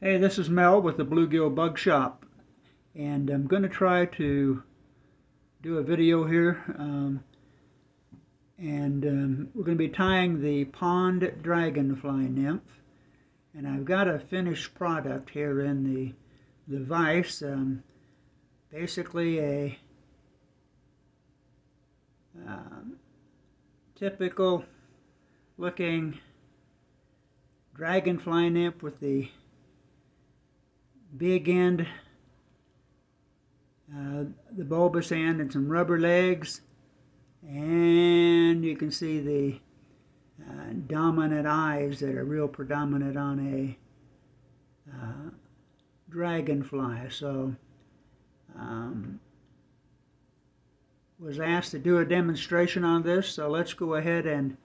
Hey, this is Mel with the Bluegill Bug Shop, and I'm going to try to do a video here, we're going to be tying the pond dragonfly nymph, and I've got a finished product here in the vise, basically a typical looking dragonfly nymph with the big end, the bulbous end, and some rubber legs, and you can see the dominant eyes that are real predominant on a dragonfly. So was asked to do a demonstration on this, so let's go ahead and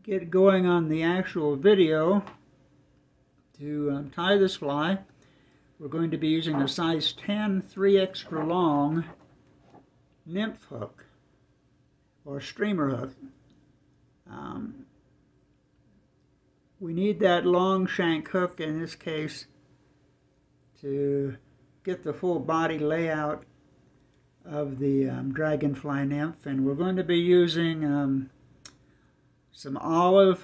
get going on the actual video. To tie this fly, we're going to be using a size 10 3 extra long nymph hook or streamer hook. We need that long shank hook in this case to get the full body layout of the dragonfly nymph, and we're going to be using some olive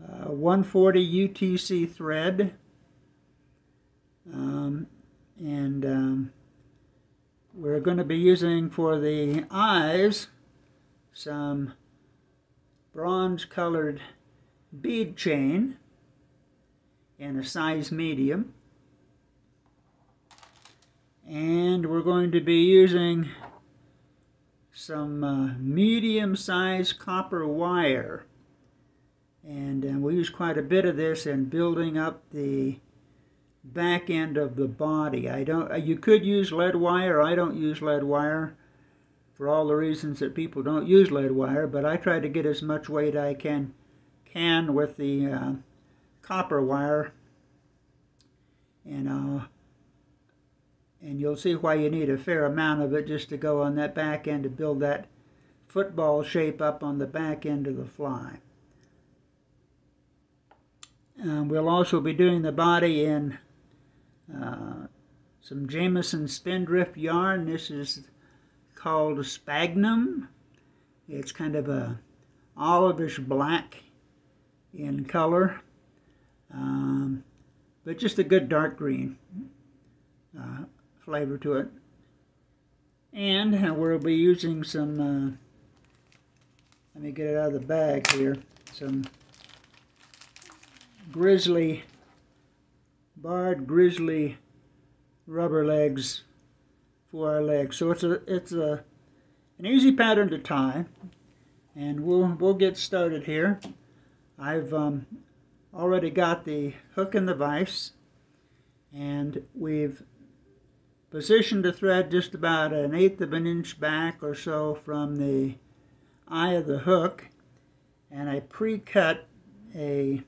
140 UTC thread, we're going to be using for the eyes some bronze colored bead chain in a size medium, and we're going to be using some medium-sized copper wire. And we use quite a bit of this in building up the back end of the body. You could use lead wire. I don't use lead wire for all the reasons that people don't use lead wire, but I try to get as much weight I can with the copper wire. And you'll see why you need a fair amount of it just to go on that back end to build that football shape up on the back end of the fly. We'll also be doing the body in some Jameson Spindrift yarn. This is called Sphagnum. It's kind of a olivish black in color, but just a good dark green flavor to it. And we'll be using some, let me get it out of the bag here, some barred grizzly rubber legs for our legs. So it's an easy pattern to tie, and we'll get started here. I've already got the hook in the vise, and we've positioned the thread just about 1/8 of an inch back or so from the eye of the hook, and I pre-cut a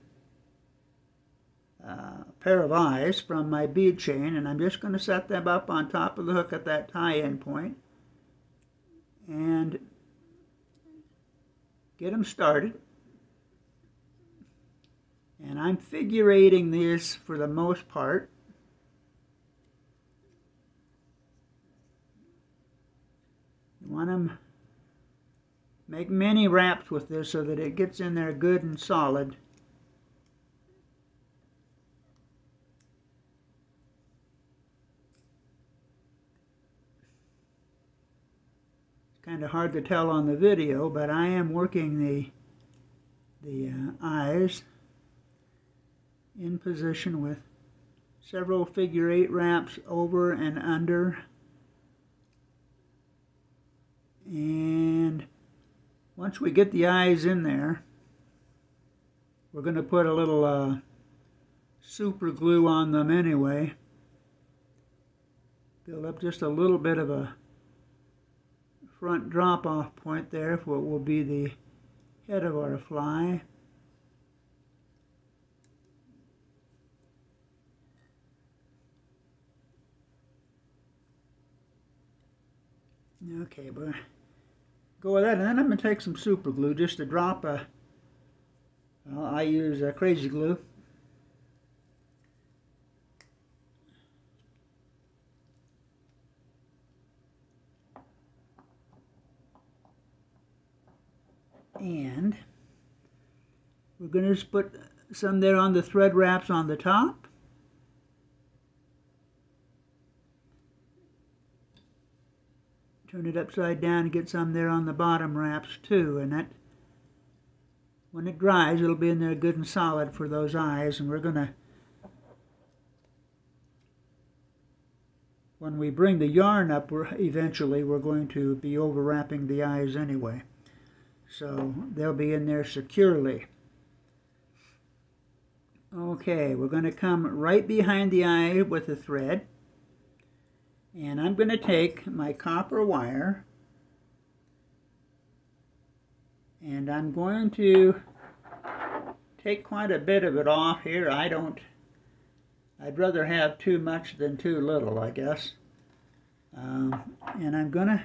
pair of eyes from my bead chain, and I'm just going to set them up on top of the hook at that tie-in point and get them started. And I'm figure eighting these for the most part. You want to make many wraps with this so that it gets in there good and solid. Kind of hard to tell on the video, but I am working the eyes in position with several figure 8 wraps over and under. And once we get the eyes in there, we're going to put a little super glue on them anyway. Build up just a little bit of a front drop-off point there for what will be the head of our fly. Okay, but go with that, and then I'm going to take some super glue, just to drop a I use crazy glue. And we're going to just put some there on the thread wraps on the top. Turn it upside down and get some there on the bottom wraps too. And that, when it dries, it'll be in there good and solid for those eyes. And we're going to, when we bring the yarn up, eventually we're going to be overwrapping the eyes anyway. So they'll be in there securely. Okay, we're going to come right behind the eye with the thread. And I'm going to take my copper wire and I'm going to take quite a bit of it off here. I'd rather have too much than too little, I guess. And I'm going to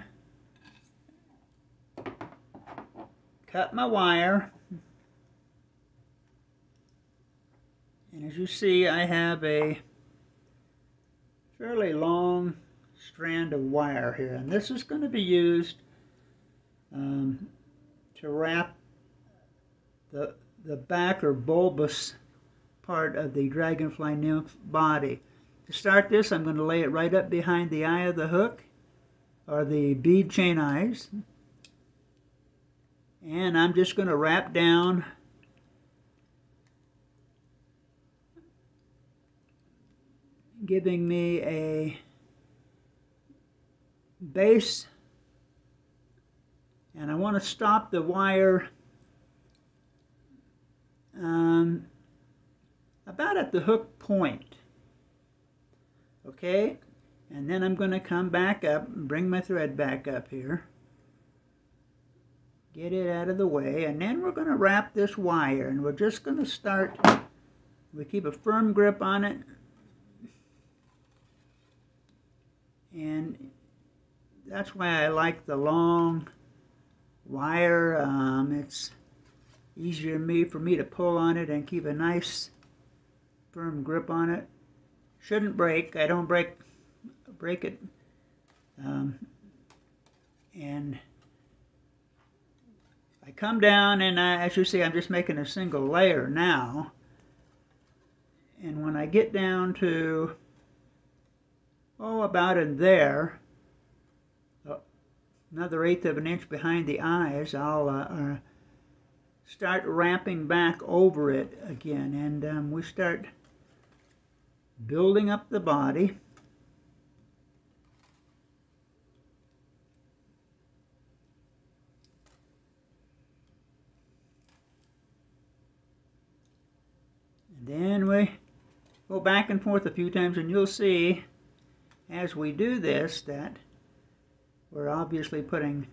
cut my wire. And as you see, I have a fairly long strand of wire here, and this is going to be used to wrap the back or bulbous part of the Dragonfly Nymph body. To start this, I'm going to lay it right up behind the eye of the hook, or the bead chain eyes, and I'm just going to wrap down giving me a base, and I want to stop the wire about at the hook point. Okay, and then I'm going to come back up and bring my thread back up here, get it out of the way, and then we're going to wrap this wire, and we're just going to start, we keep a firm grip on it, and that's why I like the long wire. It's easier for me to pull on it and keep a nice firm grip on it. Shouldn't break. I don't break it. And I come down, and as you see, I'm just making a single layer now. And when I get down to about in there, another 1/8 of an inch behind the eyes, I'll start wrapping back over it again, and we start building up the body. And then we go back and forth a few times, and you'll see as we do this that we're obviously putting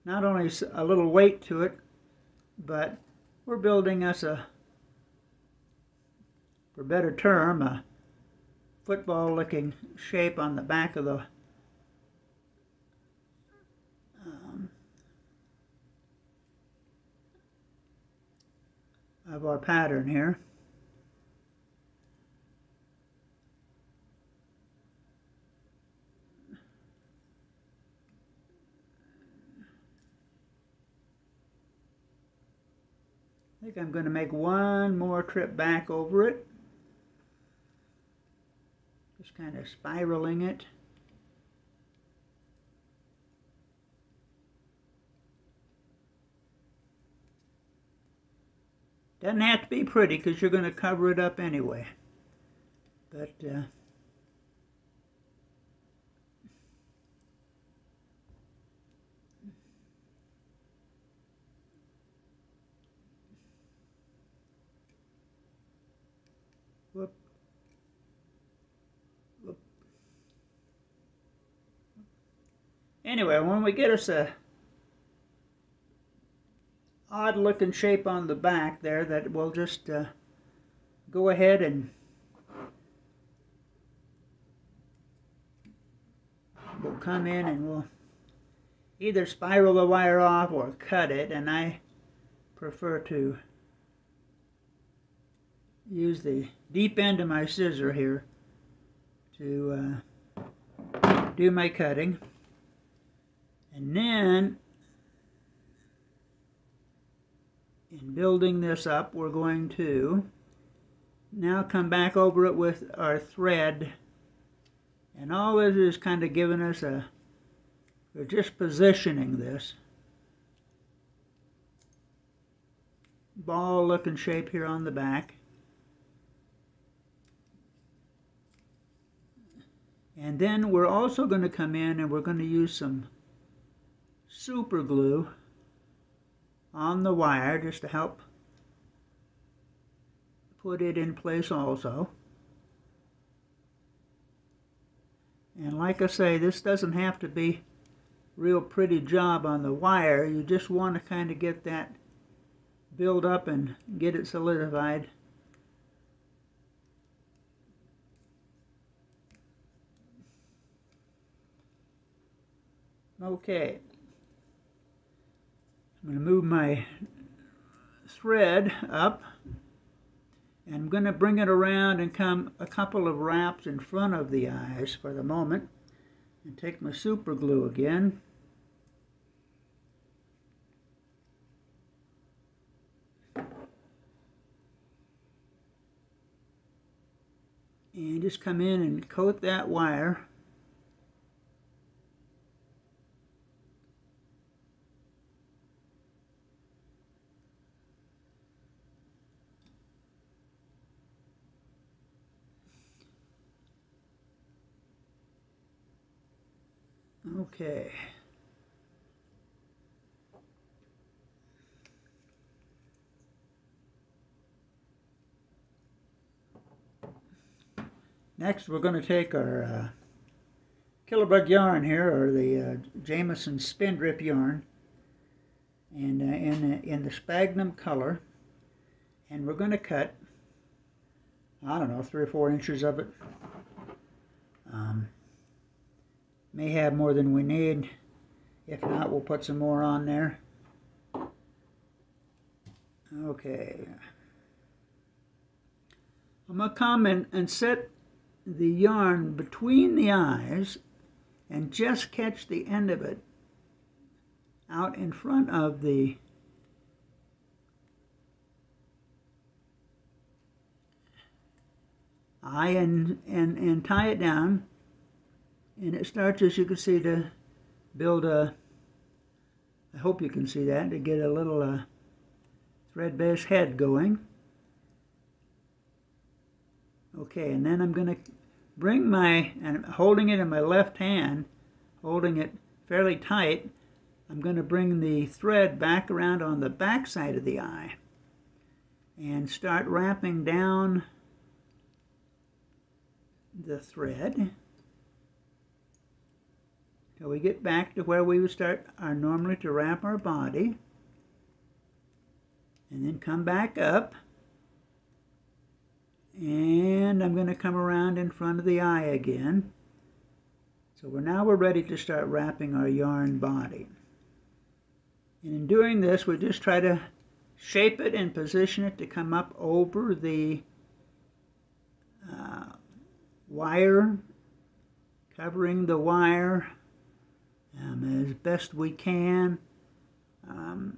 not only a little weight to it, but we're building us for better term, a football-looking shape on the back of our pattern here. I think I'm going to make one more trip back over it. Just kind of spiraling it. Doesn't have to be pretty because you're going to cover it up anyway. But whoop. Anyway, when we get us a odd looking shape on the back there, that we'll just go ahead and we'll come in and we'll either spiral the wire off or cut it, and I prefer to use the deep end of my scissor here to do my cutting. And then, in building this up, we're going to now come back over it with our thread. And all this is kind of giving us we're just positioning this ball looking shape here on the back. And then we're also going to come in and we're going to use some super glue on the wire just to help put it in place also. And like I say, this doesn't have to be a real pretty job on the wire. You just want to kind of get that build up and get it solidified. Okay, I'm going to move my thread up, and I'm going to bring it around and come a couple of wraps in front of the eyes for the moment, and take my super glue again. And just come in and coat that wire. Okay. Next, we're going to take our Killabug yarn here, or the Jameson Spindrift yarn, and in the sphagnum color, and we're going to cut, I don't know, 3 or 4 inches of it. May have more than we need. If not, we'll put some more on there. Okay. I'm going to come and set the yarn between the eyes and just catch the end of it out in front of the eye and tie it down. And it starts, as you can see, to build a, I hope you can see that, to get a little thread-based head going. Okay, and then I'm going to bring my, and I'm holding it in my left hand, holding it fairly tight, I'm going to bring the thread back around on the back side of the eye and start wrapping down the thread till we get back to where we would start normally to wrap our body, and then come back up, and I'm going to come around in front of the eye again. So now we're ready to start wrapping our yarn body. And in doing this, we just try to shape it and position it to come up over the wire, covering the wire as best we can.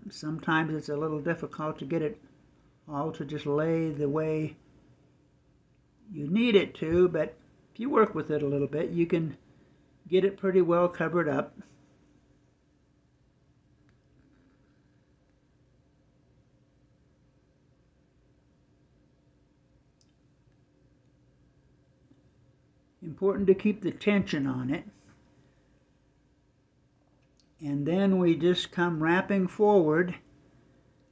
Sometimes it's a little difficult to get it all to just lay the way you need it to, but if you work with it a little bit, you can get it pretty well covered up. Important to keep the tension on it. And then we just come wrapping forward.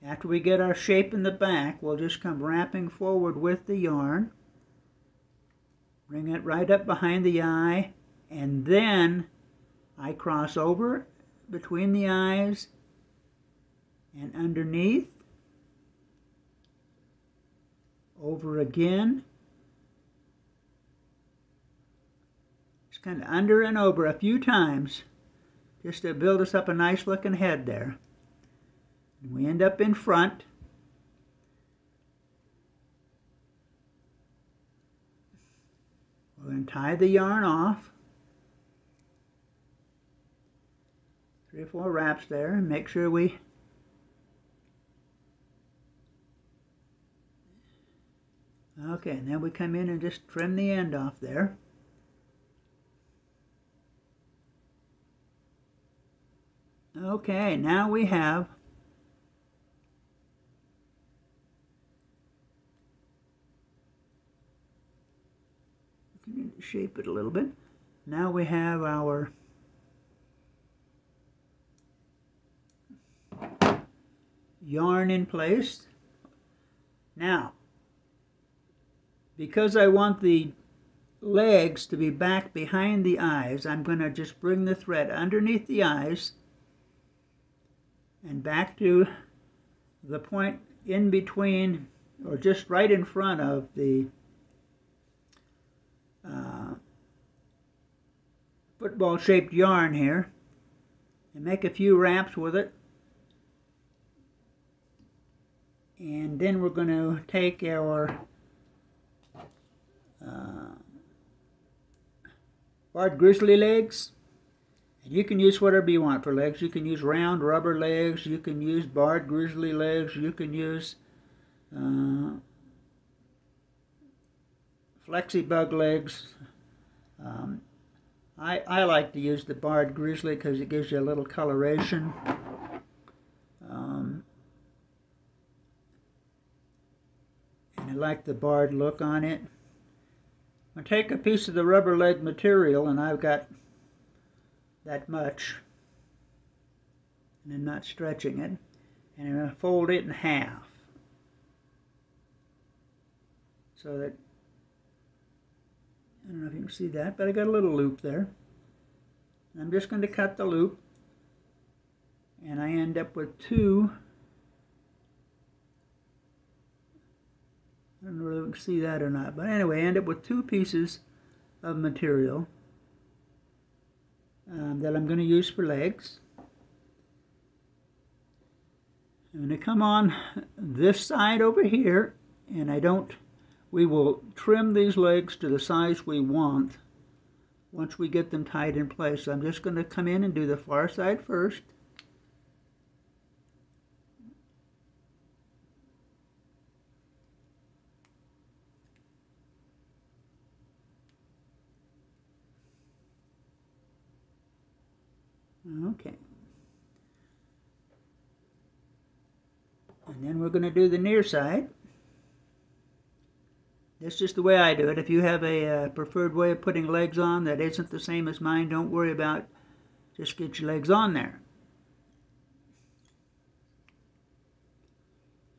After we get our shape in the back, we'll just come wrapping forward with the yarn. Bring it right up behind the eye, and then I cross over between the eyes and underneath, over again, just kind of under and over a few times, just to build us up a nice looking head there. And we end up in front. and tie the yarn off. 3 or 4 wraps there, and make sure we okay, and then we come in and just trim the end off there. Okay, now we have shape it a little bit. Now we have our yarn in place. Now, because I want the legs to be back behind the eyes, I'm going to just bring the thread underneath the eyes and back to the point in between, or just right in front of the football-shaped yarn here, and make a few wraps with it. And then we're going to take our barred grizzly legs, and you can use whatever you want for legs. You can use round rubber legs, you can use barred grizzly legs, you can use flexi bug legs. I like to use the barred grizzly because it gives you a little coloration. And I like the barred look on it. I take a piece of the rubber leg material, and I've got that much, and I'm not stretching it, and I'm going to fold it in half so that, I don't know if you can see that, but I got a little loop there. I'm just going to cut the loop, and I end up with 2. I don't know whether you can see that or not, but anyway, I end up with 2 pieces of material that I'm going to use for legs. I'm going to come on this side over here, and we will trim these legs to the size we want once we get them tied in place. So I'm just going to come in and do the far side first. Okay. And then we're going to do the near side. That's just the way I do it. If you have a preferred way of putting legs on that isn't the same as mine, don't worry about it. Just get your legs on there.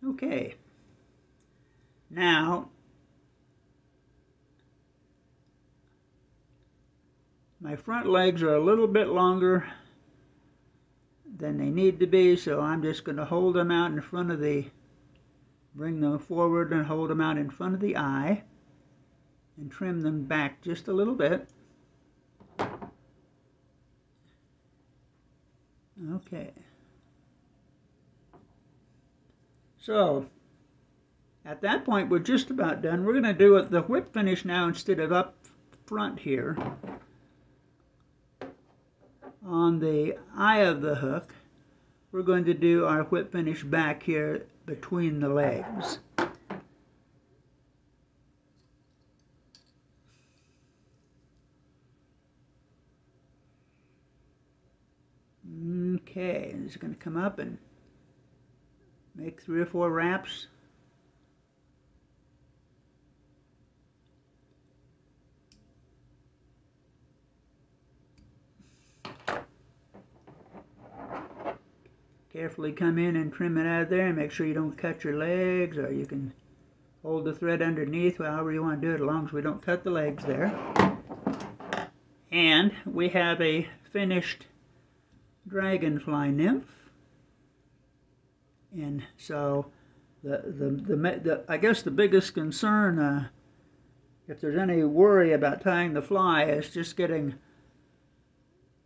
Okay. Now, my front legs are a little bit longer than they need to be, so I'm just going to hold them out in front of bring them forward and hold them out in front of the eye and trim them back just a little bit. Okay. So, at that point, we're just about done. We're going to do the whip finish now instead of up front here. On the eye of the hook, we're going to do our whip finish back here between the legs. Okay, and it's going to come up and make 3 or 4 wraps. Carefully come in and trim it out of there and make sure you don't cut your legs, or you can hold the thread underneath, however you want to do it, as long as we don't cut the legs there. And we have a finished Dragonfly nymph. And so I guess the biggest concern, if there's any worry about tying the fly, is just getting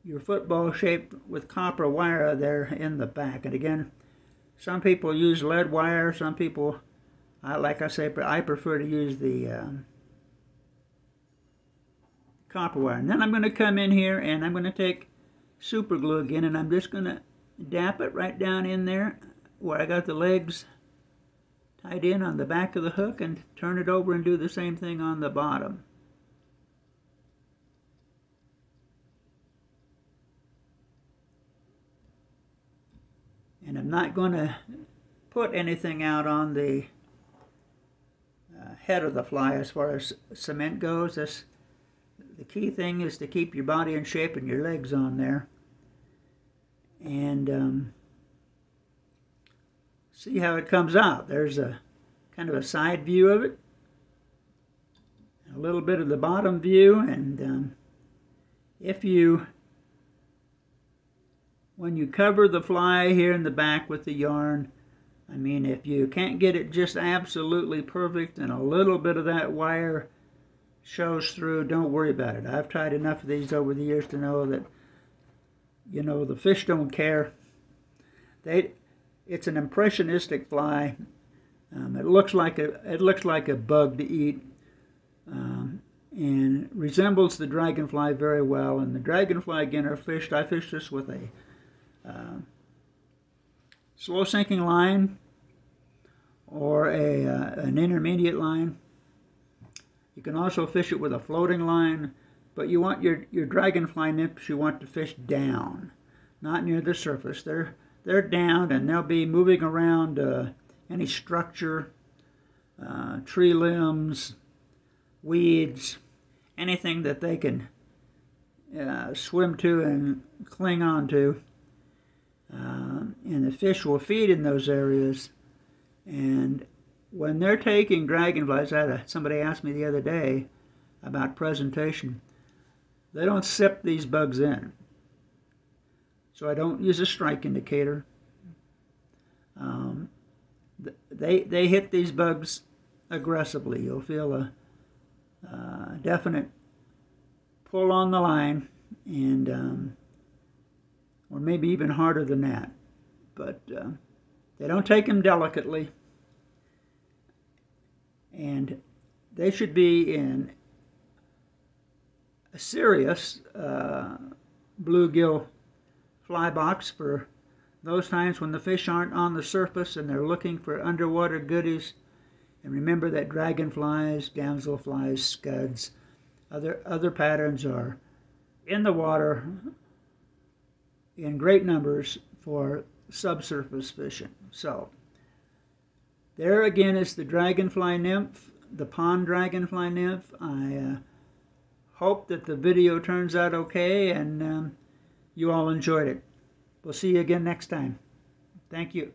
your football shaped with copper wire there in the back. And again, some people use lead wire, some people, like I say, I prefer to use the copper wire. And then I'm going to come in here and I'm going to take super glue again, and I'm just going to dap it right down in there where I got the legs tied in on the back of the hook, and turn it over and do the same thing on the bottom. And I'm not going to put anything out on the head of the fly as far as cement goes. The key thing is to keep your body in shape and your legs on there. And see how it comes out. There's a kind of a side view of it, a little bit of the bottom view, and when you cover the fly here in the back with the yarn, I mean, if you can't get it just absolutely perfect and a little bit of that wire shows through, don't worry about it. I've tried enough of these over the years to know that, you know, the fish don't care. It's an impressionistic fly. It looks like a bug to eat, and resembles the dragonfly very well. And the dragonfly, again, I fished this with a slow sinking line or an intermediate line. You can also fish it with a floating line, but you want your dragonfly nymphs, you want to fish down, not near the surface. They're down, and they'll be moving around any structure, tree limbs, weeds, anything that they can swim to and cling on to. And the fish will feed in those areas. And when they're taking dragonflies, somebody asked me the other day about presentation. They don't sip these bugs in. So I don't use a strike indicator. They hit these bugs aggressively. You'll feel a definite pull on the line, and or maybe even harder than that. But they don't take them delicately, and they should be in a serious bluegill fly box for those times when the fish aren't on the surface and they're looking for underwater goodies. And remember that dragonflies, damselflies, scuds, other patterns are in the water in great numbers for subsurface fishing. So there again is the dragonfly nymph, the pond dragonfly nymph. I hope that the video turns out okay, and you all enjoyed it. We'll see you again next time. Thank you.